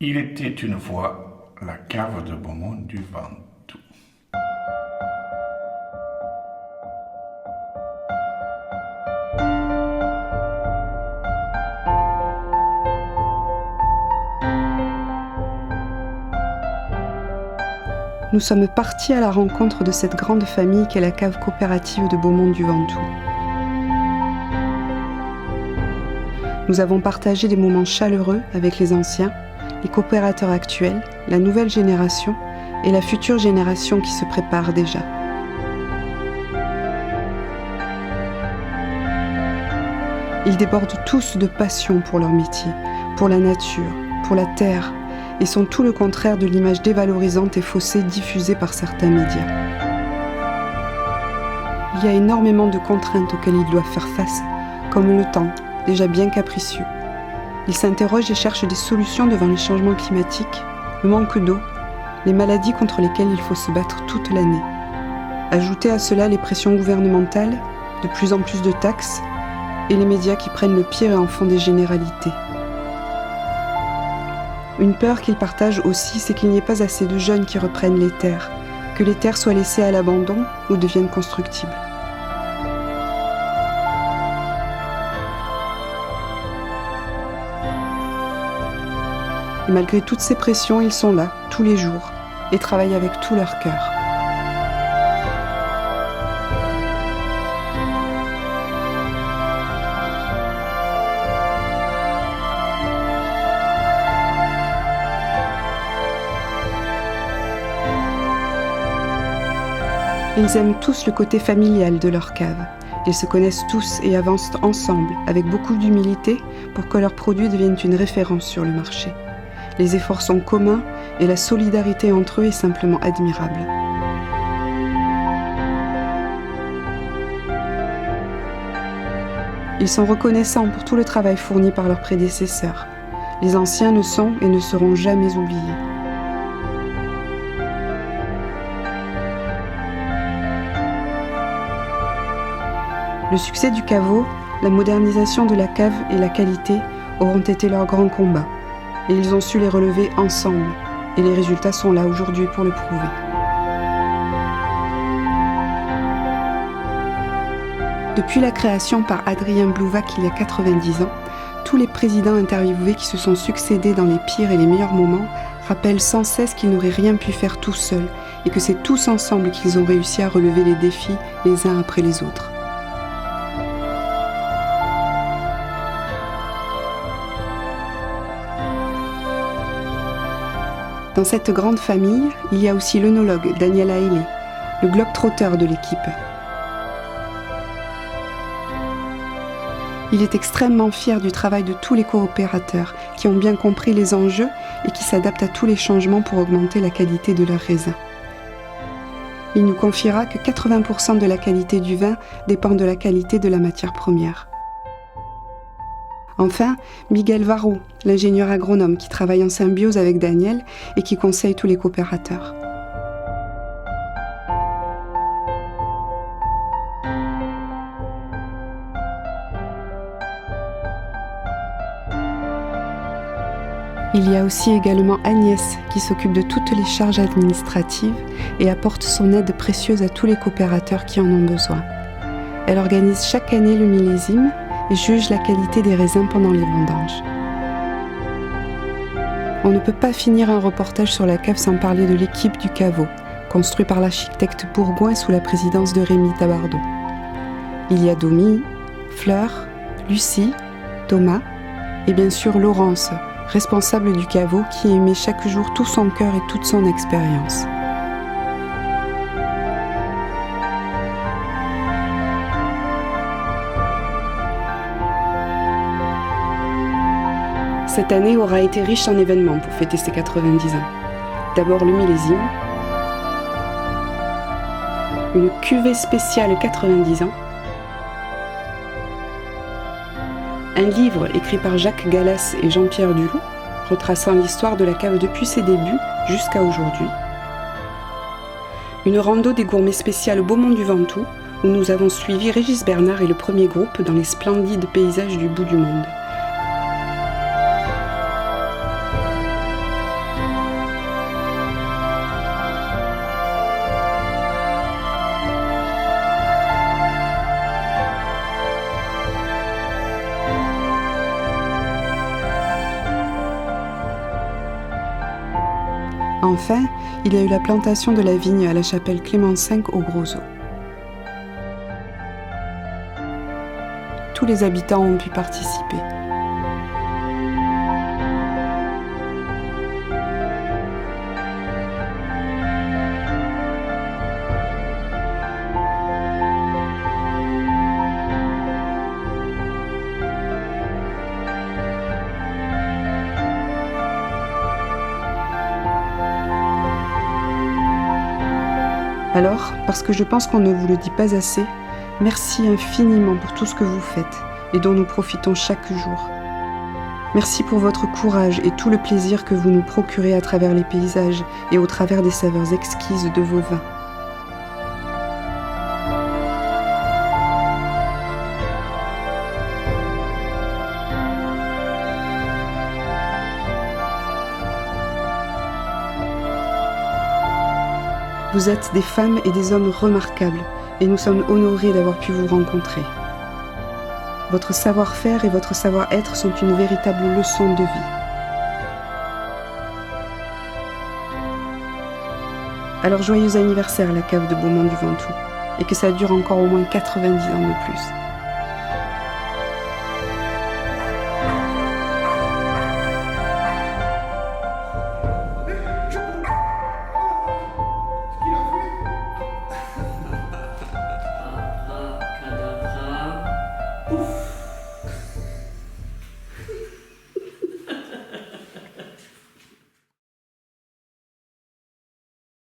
Il était une fois la cave de Beaumont du Ventoux. Nous sommes partis à la rencontre de cette grande famille qu'est la cave coopérative de Beaumont du Ventoux. Nous avons partagé des moments chaleureux avec les anciens, les coopérateurs actuels, la nouvelle génération et la future génération qui se prépare déjà. Ils débordent tous de passion pour leur métier, pour la nature, pour la terre, et sont tout le contraire de l'image dévalorisante et faussée diffusée par certains médias. Il y a énormément de contraintes auxquelles ils doivent faire face, comme le temps, déjà bien capricieux. Ils s'interrogent et cherchent des solutions devant les changements climatiques, le manque d'eau, les maladies contre lesquelles il faut se battre toute l'année. Ajoutez à cela les pressions gouvernementales, de plus en plus de taxes, et les médias qui prennent le pire et en font des généralités. Une peur qu'ils partagent aussi, c'est qu'il n'y ait pas assez de jeunes qui reprennent les terres, que les terres soient laissées à l'abandon ou deviennent constructibles. Et malgré toutes ces pressions, ils sont là, tous les jours, et travaillent avec tout leur cœur. Ils aiment tous le côté familial de leur cave. Ils se connaissent tous et avancent ensemble, avec beaucoup d'humilité, pour que leurs produits deviennent une référence sur le marché. Les efforts sont communs et la solidarité entre eux est simplement admirable. Ils sont reconnaissants pour tout le travail fourni par leurs prédécesseurs. Les anciens ne sont et ne seront jamais oubliés. Le succès du caveau, la modernisation de la cave et la qualité auront été leurs grands combats. Et ils ont su les relever ensemble. Et les résultats sont là aujourd'hui pour le prouver. Depuis la création par Adrien Blouvac il y a 90 ans, tous les présidents interviewés qui se sont succédés dans les pires et les meilleurs moments rappellent sans cesse qu'ils n'auraient rien pu faire tout seuls et que c'est tous ensemble qu'ils ont réussi à relever les défis les uns après les autres. Dans cette grande famille, il y a aussi l'œnologue Daniel Haélé, le globe-trotteur de l'équipe. Il est extrêmement fier du travail de tous les coopérateurs qui ont bien compris les enjeux et qui s'adaptent à tous les changements pour augmenter la qualité de leurs raisins. Il nous confiera que 80% de la qualité du vin dépend de la qualité de la matière première. Enfin, Miguel Varro, l'ingénieur agronome qui travaille en symbiose avec Daniel et qui conseille tous les coopérateurs. Il y a aussi également Agnès qui s'occupe de toutes les charges administratives et apporte son aide précieuse à tous les coopérateurs qui en ont besoin. Elle organise chaque année le millésime et juge la qualité des raisins pendant les vendanges. On ne peut pas finir un reportage sur la cave sans parler de l'équipe du caveau, construit par l'architecte bourgoin sous la présidence de Rémi Tabardeau. Il y a Domi, Fleur, Lucie, Thomas et bien sûr Laurence, responsable du caveau qui y met chaque jour tout son cœur et toute son expérience. Cette année aura été riche en événements pour fêter ses 90 ans. D'abord le millésime, une cuvée spéciale 90 ans, un livre écrit par Jacques Gallas et Jean-Pierre Dulou, retraçant l'histoire de la cave depuis ses débuts jusqu'à aujourd'hui, une rando des gourmets spéciales Beaumont du Ventoux, où nous avons suivi Régis Bernard et le premier groupe dans les splendides paysages du bout du monde. Enfin, il y a eu la plantation de la vigne à la chapelle Clément V au Gros Eaux. Tous les habitants ont pu participer. Alors, parce que je pense qu'on ne vous le dit pas assez, merci infiniment pour tout ce que vous faites et dont nous profitons chaque jour. Merci pour votre courage et tout le plaisir que vous nous procurez à travers les paysages et au travers des saveurs exquises de vos vins. Vous êtes des femmes et des hommes remarquables et nous sommes honorés d'avoir pu vous rencontrer. Votre savoir-faire et votre savoir-être sont une véritable leçon de vie. Alors joyeux anniversaire la cave de Beaumont du Ventoux et que ça dure encore au moins 90 ans de plus.